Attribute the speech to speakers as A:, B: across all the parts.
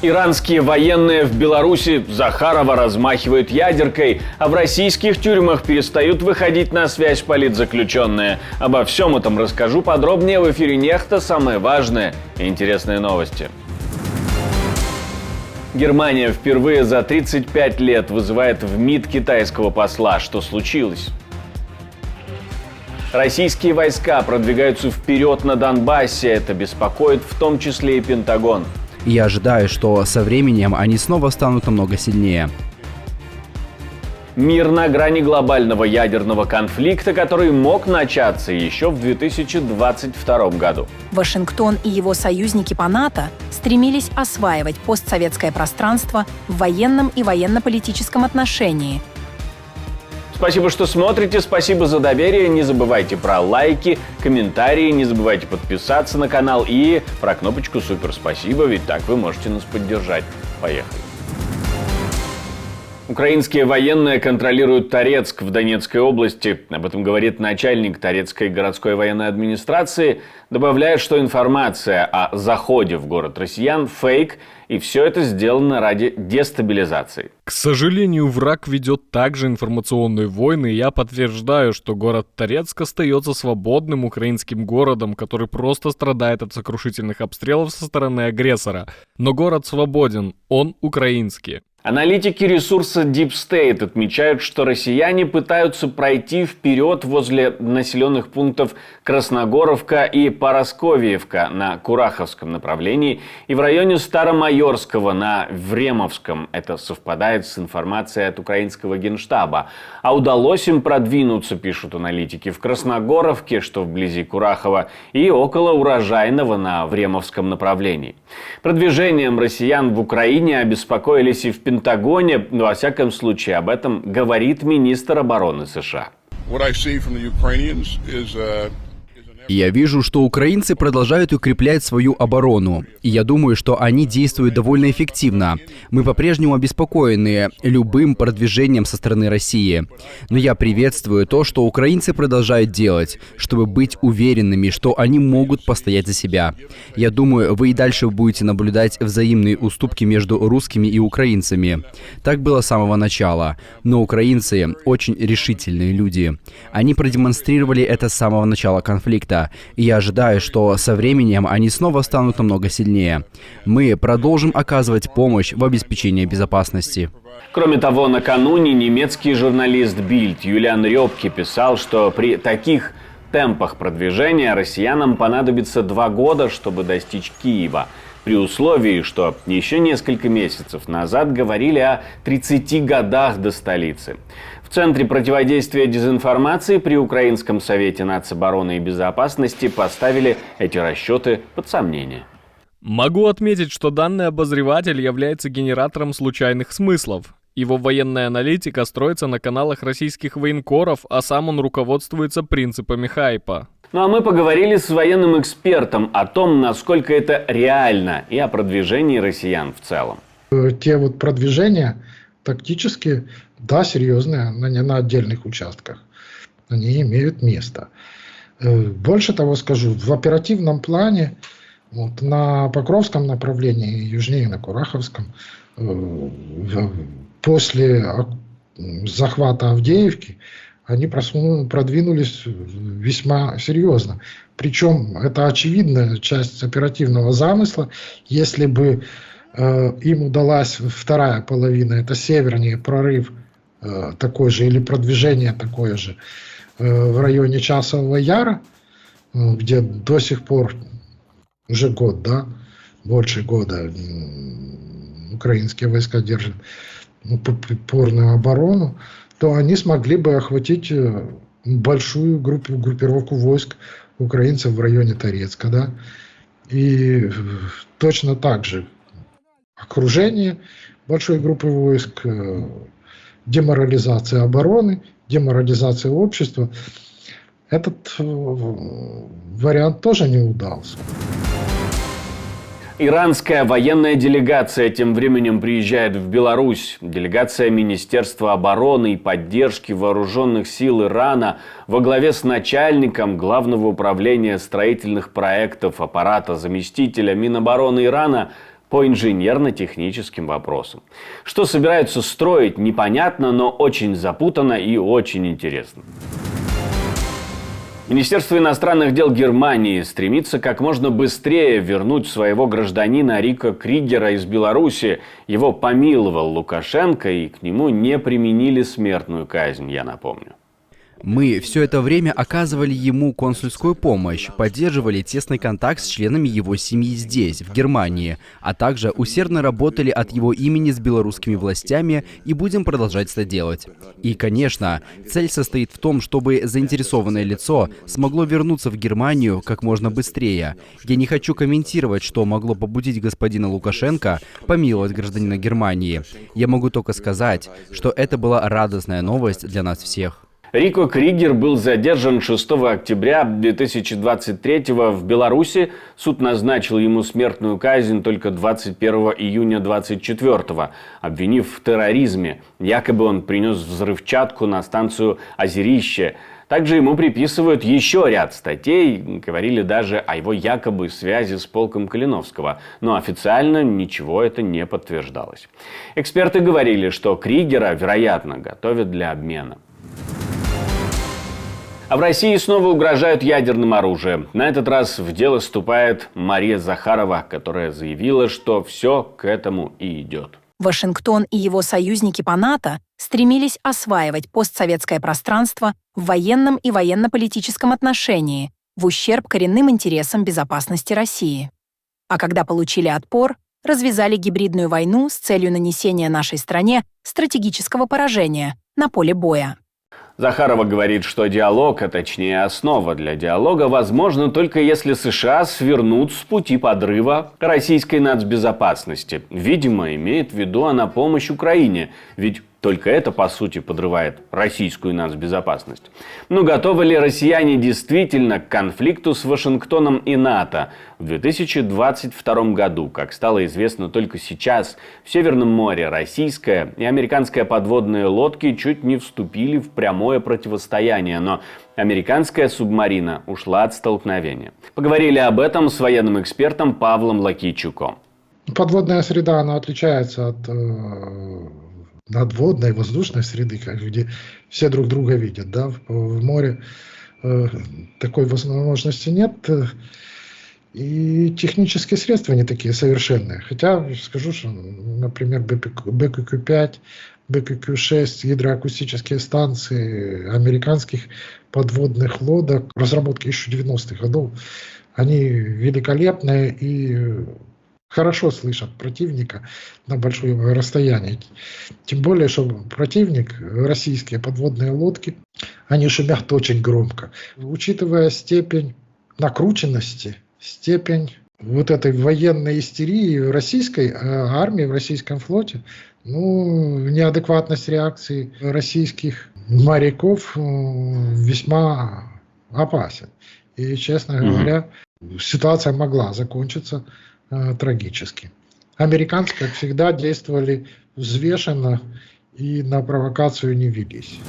A: Иранские военные в Беларуси, Захарова размахивают ядеркой, а в российских тюрьмах перестают выходить на связь политзаключенные. Обо всем этом расскажу подробнее в эфире «Нехта». Самые важные и интересные новости. Германия впервые за 35 лет вызывает в МИД китайского посла. Что случилось? Российские войска продвигаются вперед на Донбассе. Это беспокоит в том числе и Пентагон.
B: Я ожидаю, что со временем они снова станут намного сильнее.
A: Мир на грани глобального ядерного конфликта, который мог начаться еще в 2022 году.
C: Вашингтон и его союзники по НАТО стремились осваивать постсоветское пространство в военном и военно-политическом отношении.
A: Спасибо, что смотрите, спасибо за доверие. Не забывайте про лайки, комментарии, не забывайте подписаться на канал и про кнопочку «Супер спасибо», ведь так вы можете нас поддержать. Поехали. Украинские военные контролируют Торецк в Донецкой области. Об этом говорит начальник Торецкой городской военной администрации. Добавляет, что информация о заходе в город россиян – фейк, и все это сделано ради дестабилизации.
D: К сожалению, враг ведет также информационные войны, и я подтверждаю, что город Торецк остается свободным украинским городом, который просто страдает от сокрушительных обстрелов со стороны агрессора. Но город свободен, он украинский.
A: Аналитики ресурса Deep State отмечают, что россияне пытаются пройти вперед возле населенных пунктов Красногоровка и Поросковиевка на Кураховском направлении и в районе Старомайорского на Времовском. Это совпадает с информацией от украинского генштаба. А удалось им продвинуться, пишут аналитики, в Красногоровке, что вблизи Курахова, и около Урожайного на Времовском направлении. Продвижением россиян в Украине обеспокоились и в Пентагоне, но во всяком случае об этом говорит министр обороны США.
B: Я вижу, что украинцы продолжают укреплять свою оборону, и я думаю, что они действуют довольно эффективно. Мы по-прежнему обеспокоены любым продвижением со стороны России. Но я приветствую то, что украинцы продолжают делать, чтобы быть уверенными, что они могут постоять за себя. Я думаю, вы и дальше будете наблюдать взаимные уступки между русскими и украинцами. Так было с самого начала. Но украинцы очень решительные люди. Они продемонстрировали это с самого начала конфликта. И я ожидаю, что со временем они снова станут намного сильнее. Мы продолжим оказывать помощь в обеспечении безопасности.
A: Кроме того, накануне немецкий журналист Bild Юлиан Рёбке писал, что при таких темпах продвижения россиянам понадобится 2 года, чтобы достичь Киева. При условии, что еще несколько месяцев назад говорили о 30 годах до столицы. В Центре противодействия дезинформации при Украинском совете нацобороны и безопасности поставили эти расчеты под сомнение.
D: Могу отметить, что данный обозреватель является генератором случайных смыслов. Его военная аналитика строится на каналах российских военкоров, а сам он руководствуется принципами хайпа.
A: Ну а мы поговорили с военным экспертом о том, насколько это реально, и о продвижении россиян в целом.
E: Те вот продвижения тактически, да, серьезные, но не на отдельных участках. Они имеют место. Больше того скажу, в оперативном плане, вот, на Покровском направлении, южнее на Кураховском, после захвата Авдеевки, они продвинулись весьма серьезно. Причем это очевидная часть оперативного замысла. Если бы им удалась вторая половина, это севернее прорыв такой же или продвижение такое же в районе Часового Яра, где до сих пор уже год, да, больше года украинские войска держат упорную оборону, то они смогли бы охватить большую группировку войск украинцев в районе Торецка, да, и точно так же окружение большой группы войск, деморализация обороны, деморализация общества. Этот вариант тоже не удался.
A: Иранская военная делегация тем временем приезжает в Беларусь. Делегация Министерства обороны и поддержки вооруженных сил Ирана во главе с начальником Главного управления строительных проектов аппарата заместителя Минобороны Ирана по инженерно-техническим вопросам. Что собираются строить, непонятно, но очень запутанно и очень интересно. Министерство иностранных дел Германии стремится как можно быстрее вернуть своего гражданина Рико Кригера из Беларуси. Его помиловал Лукашенко, и к нему не применили смертную казнь, я напомню.
B: Мы все это время оказывали ему консульскую помощь, поддерживали тесный контакт с членами его семьи здесь, в Германии, а также усердно работали от его имени с белорусскими властями и будем продолжать это делать. И, конечно, цель состоит в том, чтобы заинтересованное лицо смогло вернуться в Германию как можно быстрее. Я не хочу комментировать, что могло побудить господина Лукашенко помиловать гражданина Германии. Я могу только сказать, что это была радостная новость для нас всех.
A: Рико Кригер был задержан 6 октября 2023 в Беларуси. Суд назначил ему смертную казнь только 21 июня 2024, обвинив в терроризме. Якобы он принес взрывчатку на станцию Озерище. Также ему приписывают еще ряд статей, говорили даже о его якобы связи с полком Калиновского, но официально ничего это не подтверждалось. Эксперты говорили, что Кригера, вероятно, готовят для обмена. А в России снова угрожают ядерным оружием. На этот раз в дело вступает Мария Захарова, которая заявила, что все к этому и идет.
C: Вашингтон и его союзники по НАТО стремились осваивать постсоветское пространство в военном и военно-политическом отношении в ущерб коренным интересам безопасности России. А когда получили отпор, развязали гибридную войну с целью нанесения нашей стране стратегического поражения на поле боя.
A: Захарова говорит, что диалог, а точнее основа для диалога, возможно только если США свернут с пути подрыва российской нацбезопасности. Видимо, имеет в виду она помощь Украине, ведь только это, по сути, подрывает российскую нацбезопасность. Но готовы ли россияне действительно к конфликту с Вашингтоном и НАТО? В 2022 году, как стало известно только сейчас, в Северном море российская и американская подводные лодки чуть не вступили в прямое противостояние, но американская субмарина ушла от столкновения. Поговорили об этом с военным экспертом Павлом Лакийчуком.
E: Подводная среда, она отличается от надводной, воздушной среды, где все друг друга видят. Да? В море такой возможности нет. И технические средства не такие совершенные. Хотя, скажу, что, например, БКК-5, БКК-6, гидроакустические станции американских подводных лодок разработки еще 90-х годов, они великолепные и хорошо слышат противника на большое расстояние. Тем более, что противник, российские подводные лодки, они шумят очень громко. Учитывая степень накрученности, степень вот этой военной истерии в российской армии, в российском флоте, неадекватность реакции российских моряков весьма опасен. И, честно говоря, ситуация могла закончиться трагически. Американцы, как всегда, действовали взвешенно и на провокацию не велись.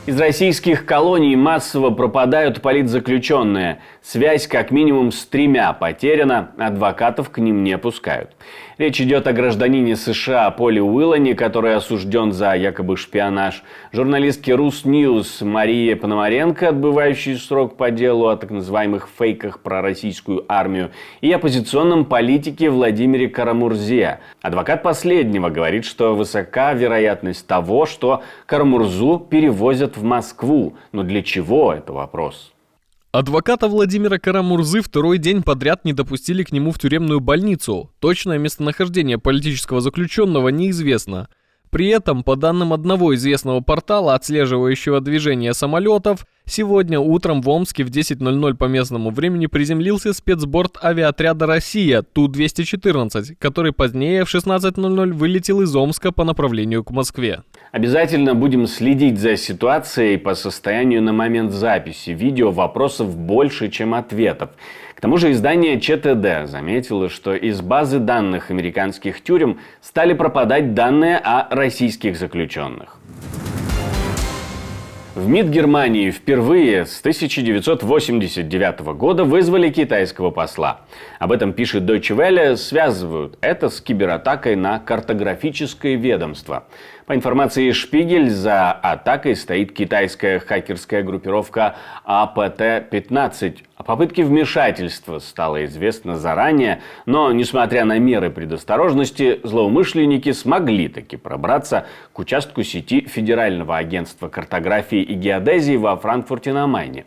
A: Из российских колоний массово пропадают политзаключенные. Связь как минимум с 3 потеряна, адвокатов к ним не пускают. Речь идет о гражданине США Поле Уиллане, который осужден за якобы шпионаж, журналистке Русньюз Марии Пономаренко, отбывающей срок по делу о так называемых фейках про российскую армию, и оппозиционном политике Владимире Карамурзе. Адвокат последнего говорит, что высока вероятность того, что Карамурзу перевозят в Москву. Но для чего – это вопрос.
D: Адвоката Владимира Карамурзы второй день подряд не допустили к нему в тюремную больницу. Точное местонахождение политического заключенного неизвестно. При этом, по данным одного известного портала, отслеживающего движение самолетов, сегодня утром в Омске в 10:00 по местному времени приземлился спецборд авиаотряда «Россия» Ту-214, который позднее в 16:00 вылетел из Омска по направлению к Москве.
A: Обязательно будем следить за ситуацией по состоянию на момент записи видео. Вопросов больше, чем ответов. К тому же издание ЧТД заметило, что из базы данных американских тюрем стали пропадать данные о российских заключенных. В МИД Германии впервые с 1989 года вызвали китайского посла. Об этом пишет Deutsche Welle, связывают это с кибератакой на картографическое ведомство. По информации Шпигель, за атакой стоит китайская хакерская группировка АПТ-15. О попытке вмешательства стало известно заранее, но, несмотря на меры предосторожности, злоумышленники смогли таки пробраться к участку сети Федерального агентства картографии и геодезии во Франкфурте на Майне.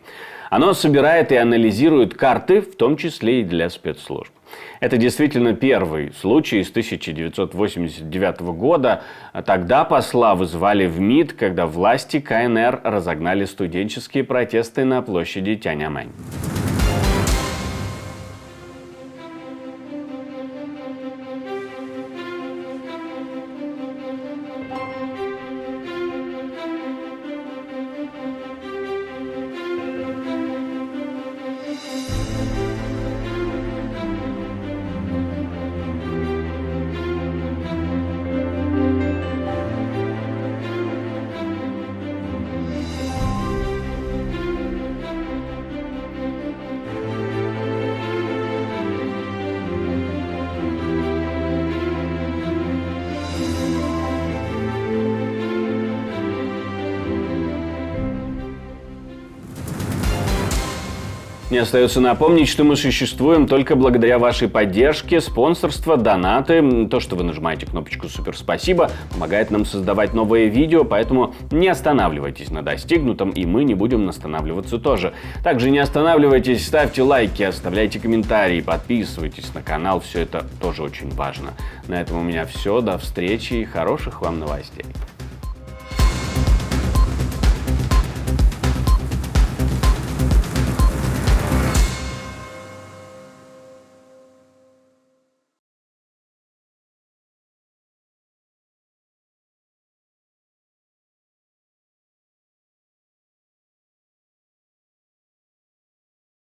A: Оно собирает и анализирует карты, в том числе и для спецслужб. Это действительно первый случай с 1989 года. Тогда посла вызвали в МИД, когда власти КНР разогнали студенческие протесты на площади Тяньаньмэнь. Мне остается напомнить, что мы существуем только благодаря вашей поддержке, спонсорство, донаты. То, что вы нажимаете кнопочку «Супер спасибо», помогает нам создавать новые видео, поэтому не останавливайтесь на достигнутом, и мы не будем останавливаться тоже. Также не останавливайтесь, ставьте лайки, оставляйте комментарии, подписывайтесь на канал, все это тоже очень важно. На этом у меня все, до встречи и хороших вам новостей.